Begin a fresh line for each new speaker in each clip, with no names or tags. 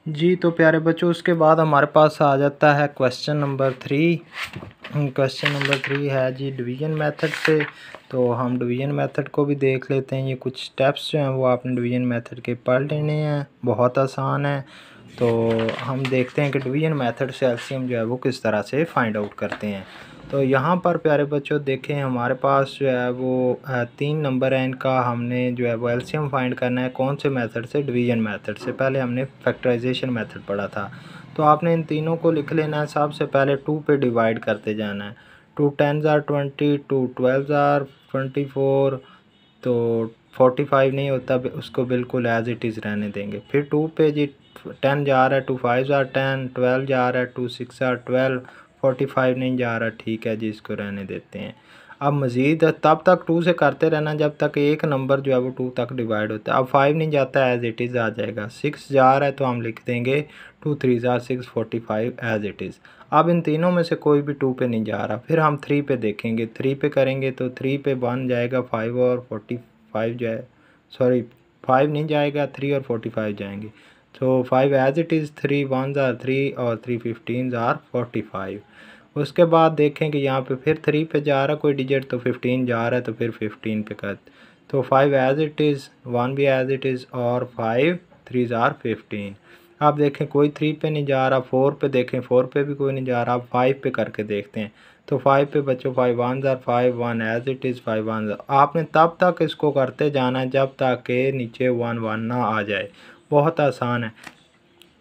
जी तो प्यारे बच्चों, उसके बाद हमारे पास आ जाता है क्वेश्चन नंबर 3। क्वेश्चन नंबर 3 है जी डिवीज़न मेथड से। तो हम डिवीज़न मेथड को भी देख लेते हैं। ये कुछ स्टेप्स जो हैं वो आपने डिवीज़न मेथड के पढ़ लेने हैं, बहुत आसान है। तो हम देखते हैं कि डिवीज़न मेथड से एलसीएम जो है वो किस तरह से फाइंड आउट करते हैं। तो यहाँ पर प्यारे बच्चों देखें, हमारे पास जो है वो 3 नंबर है। इनका हमने जो है वो एलसीएम फाइंड करना है। कौन से मेथड से? डिवीज़न मेथड से। पहले हमने फैक्टराइजेशन मेथड पढ़ा था। तो आपने इन तीनों को लिख लेना है। सबसे पहले 2 पे डिवाइड करते जाना है। 2 10s are 20, 2 12s are 24। तो 45 नहीं होता, उसको बिल्कुल एज इट इज़ रहने देंगे। फिर 2 पे जी 10 जा रहा है, 2 5s are 10, 12 जा रहा है, 2 6 are 12, 45 नहीं जा रहा, ठीक है जी, इसको रहने देते हैं। अब मज़ीद तब तक 2 से करते रहना जब तक एक नंबर जो है वो 2 तक डिवाइड होता है। अब 5 नहीं जाता, एज इट इज़ आ जाएगा। 6 जा रहा है तो हम लिख देंगे 2 3s are 6, 45 as it is. अब इन तीनों में से कोई भी 2 पे नहीं जा रहा। फिर हम 3 पे देखेंगे। 3 पे करेंगे तो 3 पे 1 जाएगा, 5 और 45 जाए, सॉरी 5 नहीं जाएगा, 3 और 45 जाएंगे। तो 5 as it is, 3 1s are 3 और 3 15s are 45। उसके बाद देखें कि यहाँ पे फिर 3 पे जा रहा कोई डिजिट, तो 15 जा रहा है, तो फिर 15 पे कर। तो 5 एज इट इज़, 1 भी एज इट इज़ और 5 3s are 15। आप देखें कोई 3 पे नहीं जा रहा। 4 पे देखें, 4 पे भी कोई नहीं जा रहा। आप 5 पे करके देखते हैं। तो 5 पे बच्चों 5 1s are 5, 1 as it is, 5 1s। आपने तब तक इसको करते जाना है जब तक के नीचे 1 1 ना आ जाए। बहुत आसान है।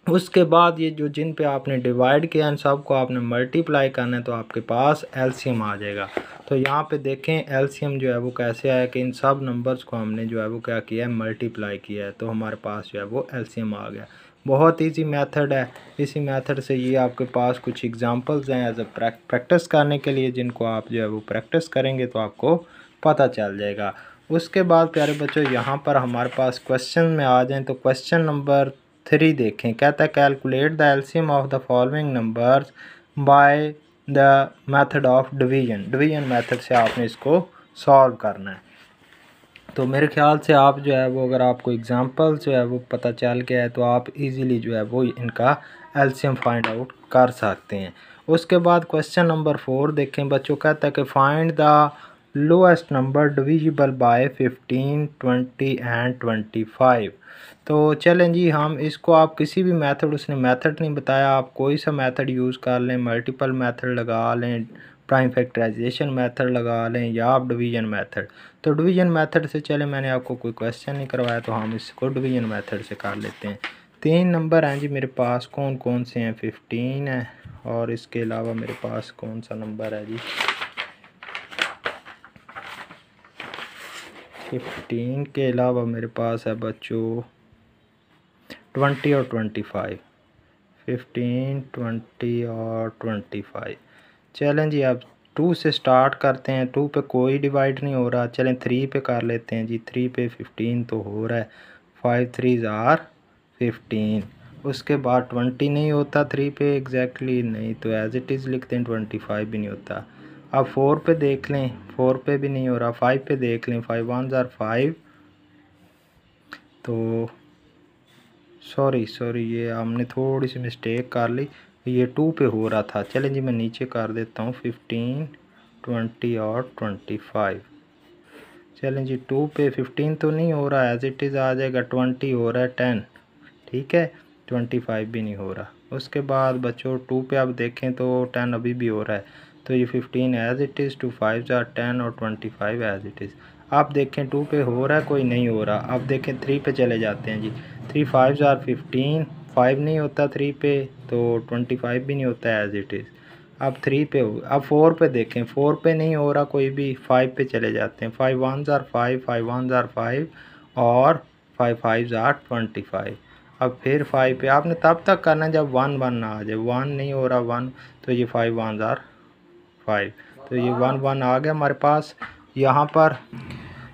उसके बाद ये जो जिन पे आपने डिवाइड किया इन सब को आपने मल्टीप्लाई करना है, तो आपके पास एलसीएम आ जाएगा। तो यहाँ पे देखें एलसीएम जो है वो कैसे आया कि इन सब नंबर्स को हमने जो है वो क्या किया है, मल्टीप्लाई किया है। तो हमारे पास जो है वो एलसीएम आ गया। बहुत ईजी मेथड है। इसी मेथड से ये आपके पास कुछ एग्जांपल्स हैं एज अ प्रैक्टिस करने के लिए, जिनको आप जो है वो प्रैक्टिस करेंगे तो आपको पता चल जाएगा। उसके बाद प्यारे बच्चों यहाँ पर हमारे पास क्वेश्चन में आ जाएं तो क्वेश्चन नंबर 3 देखें। कहता है calculate the LCM of the following numbers by the method of division. Division method से आपने इसको सॉल्व करना है। तो मेरे ख्याल से आप जो है वो, अगर आपको एग्जांपल जो है वो पता चल गया है तो आप इजीली जो है वो इनका एलसीएम फाइंड आउट कर सकते हैं। उसके बाद क्वेश्चन नंबर 4 देखें बच्चों। कहता है कि find the lowest number divisible by 15, 20 and 25। तो चलें जी, हम इसको आप किसी भी मेथड, उसने मेथड नहीं बताया, आप कोई सा मेथड यूज़ कर लें, मल्टीपल मेथड लगा लें, प्राइम फैक्टराइजेशन मेथड लगा लें, या आप डिवीजन मेथड। तो डिवीजन मेथड से चले, मैंने आपको कोई क्वेश्चन नहीं करवाया तो हम इसको डिवीजन मेथड से कर लेते हैं। 3 नंबर हैं जी मेरे पास। कौन कौन से हैं? 15 है, और इसके अलावा मेरे पास कौन सा नंबर है जी? 15 के अलावा मेरे पास है बच्चों 20 और 25। 15, 20 और 25। चलें जी, अब 2 से स्टार्ट करते हैं। 2 पे कोई डिवाइड नहीं हो रहा। चलें 3 पे कर लेते हैं जी। 3 पे 15 तो हो रहा है। 5 3s are 15। उसके बाद 20 नहीं होता 3 पे एग्जैक्टली नहीं, तो एज इट इज़ लिखते हैं। 25 भी नहीं होता। अब 4 पे देख लें, 4 पे भी नहीं हो रहा। 5 पे देख लें, 5 1s are 5। तो सॉरी ये हमने थोड़ी सी मिस्टेक कर ली, ये 2 पे हो रहा था। चलें जी, मैं नीचे कर देता हूँ 15, 20 और 25। चलें जी, 2 पे 15 तो नहीं हो रहा, एज इट इज़ आ जाएगा। 20 हो रहा है, 10 ठीक है, 25 भी नहीं हो रहा। उसके बाद बच्चों 2 पे आप देखें तो 10 अभी भी हो रहा है। तो ये 15 as it is, 2 5s are 10 और 25 एज इट इज़। आप देखें 2 पे हो रहा है, कोई नहीं हो रहा। आप देखें 3 पे चले जाते हैं जी। 3 5s are 15, 5 नहीं होता 3 पे, तो 25 भी नहीं होता एज इट इज़। अब 3 पे हो। अब 4 पे देखें, 4 पे नहीं हो रहा कोई भी। 5 पे चले जाते हैं। 5 1s are 5, 5 1s are 5 और 5 5s are 25। अब फिर 5 पे आपने तब तक करना है जब 1 1 ना आ जाए। 1 नहीं हो रहा 1, तो ये 5 1s are 5। तो ये 1 1 आ गया हमारे पास यहाँ पर।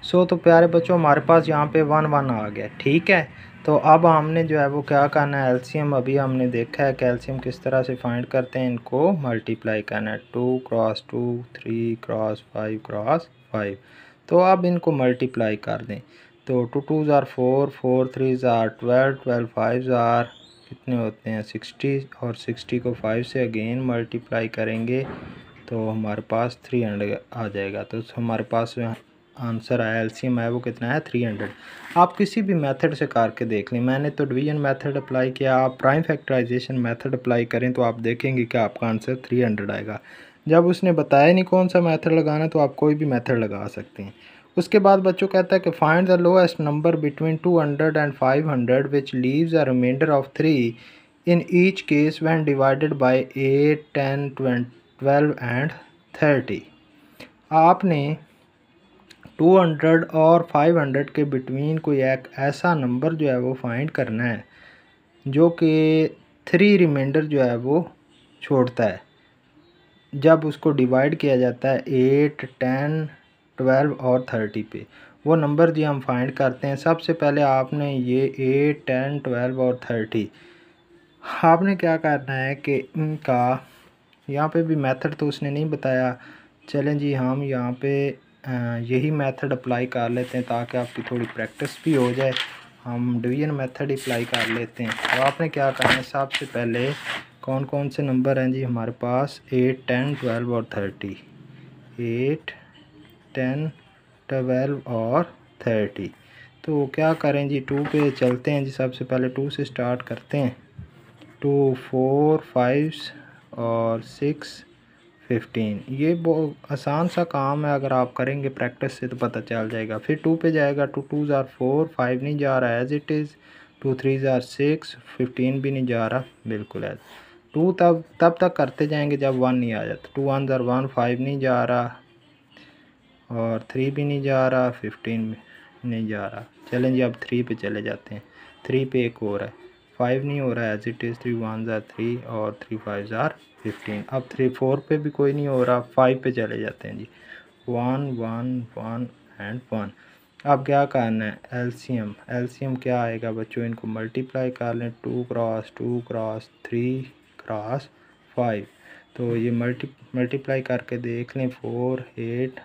तो प्यारे बच्चों, हमारे पास यहाँ पे 1 1 आ गया, ठीक है। तो अब हमने जो है वो क्या करना है, एलसीएम अभी हमने देखा है कि एलसीएम किस तरह से फाइंड करते हैं। इनको मल्टीप्लाई करना है। 2 क्रॉस 2, 3 क्रॉस 5 क्रॉस 5। तो अब इनको मल्टीप्लाई कर दें। तो 2 2s are 4, 4 3s are 12, 12 5s are कितने होते हैं 60, और 60 को 5 से अगेन मल्टीप्लाई करेंगे तो हमारे पास 300 आ जाएगा। तो हमारे पास आंसर आया, एलसीएम है वो कितना है 300। आप किसी भी मेथड से करके देख लें, मैंने तो डिवीजन मेथड अप्लाई किया, आप प्राइम फैक्टराइजेशन मेथड अप्लाई करें तो आप देखेंगे कि आपका आंसर 300 आएगा। जब उसने बताया नहीं कौन सा मेथड लगाना तो आप कोई भी मेथड लगा सकते हैं। उसके बाद बच्चों कहता है कि find the lowest number between 200 and 500 which leaves a remainder of 3 in each case when divided by 8, 10, 12 and 30। आपने 200 और 500 के बिटवीन कोई एक ऐसा नंबर जो है वो फाइंड करना है जो कि 3 रिमाइंडर जो है वो छोड़ता है जब उसको डिवाइड किया जाता है 8, 10, 12 और 30 पे। वो नंबर जी हम फाइंड करते हैं। सबसे पहले आपने ये 8, 10, 12 और 30 आपने क्या करना है कि इनका यहाँ पे भी मेथड तो उसने नहीं बताया। चलें जी हम यहाँ पे यही मेथड अप्लाई कर लेते हैं ताकि आपकी थोड़ी प्रैक्टिस भी हो जाए। हम डिवीजन मेथड ही अप्लाई कर लेते हैं। तो आपने क्या करना है, सबसे पहले कौन कौन से नंबर हैं जी हमारे पास 8, 10, 12 और 30। 8, 10, 12 और 30। तो क्या करें जी 2 पे चलते हैं जी। सबसे पहले 2 से स्टार्ट करते हैं। 2, 4, 5 और 6, 15। ये बहुत आसान सा काम है, अगर आप करेंगे प्रैक्टिस से तो पता चल जाएगा। फिर 2 पे जाएगा। 2 2s are 4, 5 नहीं जा रहा as it is. 2 3s are 6, 15 भी नहीं जा रहा बिल्कुल एज। 2 तब तक करते जाएंगे जब 1 नहीं आ जाता। 2 1s are 1, 5 नहीं जा रहा और 3 भी नहीं जा रहा, 15 भी नहीं जा रहा। चलें जी अब 3 पे चले जाते हैं। 3 पे एक और है, 5 नहीं हो रहा as it is. 3 1s are 3 और 3 5s are 15। अब 3 4 पे भी कोई नहीं हो रहा, 5 पे चले जाते हैं जी। 1 1 1 एंड 1। अब क्या करना है, एलसीएम। एलसीएम क्या आएगा बच्चों, इनको मल्टीप्लाई कर लें। 2 क्रॉस 2 क्रॉस 3 क्रॉस 5। तो ये मल्टीप्लाई करके देख लें। 4 8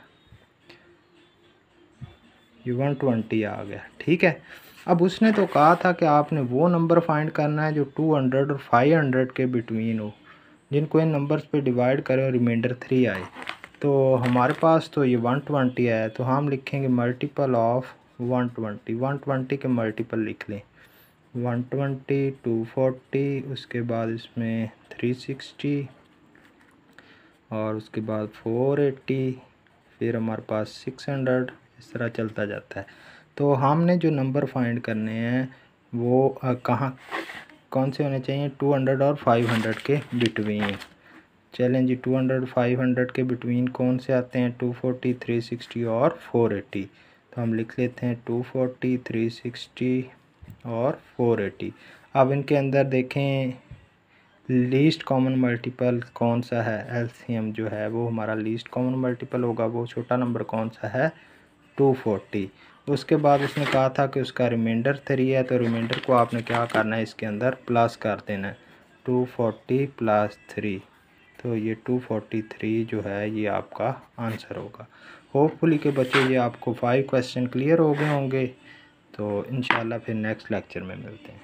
ये 120 आ गया। ठीक है। अब उसने तो कहा था कि आपने वो नंबर फाइंड करना है जो 200 और 500 के बिटवीन हो, जिनको इन नंबर्स पे डिवाइड करें और रिमाइंडर 3 आए। तो हमारे पास तो ये 120 है, तो हम लिखेंगे मल्टीपल ऑफ 120। 120 के मल्टीपल लिख लें। 120, 240, उसके बाद इसमें 360 और उसके बाद 480, फिर हमारे पास 600, इस तरह चलता जाता है। तो हमने जो नंबर फाइंड करने हैं वो कौन से होने चाहिए, 200 और 500 के बिटवीन। चलें जी 200 500 के बिटवीन कौन से आते हैं, 240, 360 और 480। तो हम लिख लेते हैं 240, 360 और 480। अब इनके अंदर देखें लीस्ट कॉमन मल्टीपल कौन सा है, एलसीएम जो है वो हमारा लीस्ट कॉमन मल्टीपल होगा। वो छोटा नंबर कौन सा है, 240। उसके बाद उसने कहा था कि उसका रिमाइंडर 3 है, तो रिमाइंडर को आपने क्या करना है, इसके अंदर प्लस कर देना है। 240 प्लस 3, तो ये 243 जो है ये आपका आंसर होगा। होपफुली के बच्चों ये आपको 5 क्वेश्चन क्लियर हो गए होंगे। तो इंशाल्लाह फिर नेक्स्ट लेक्चर में मिलते हैं।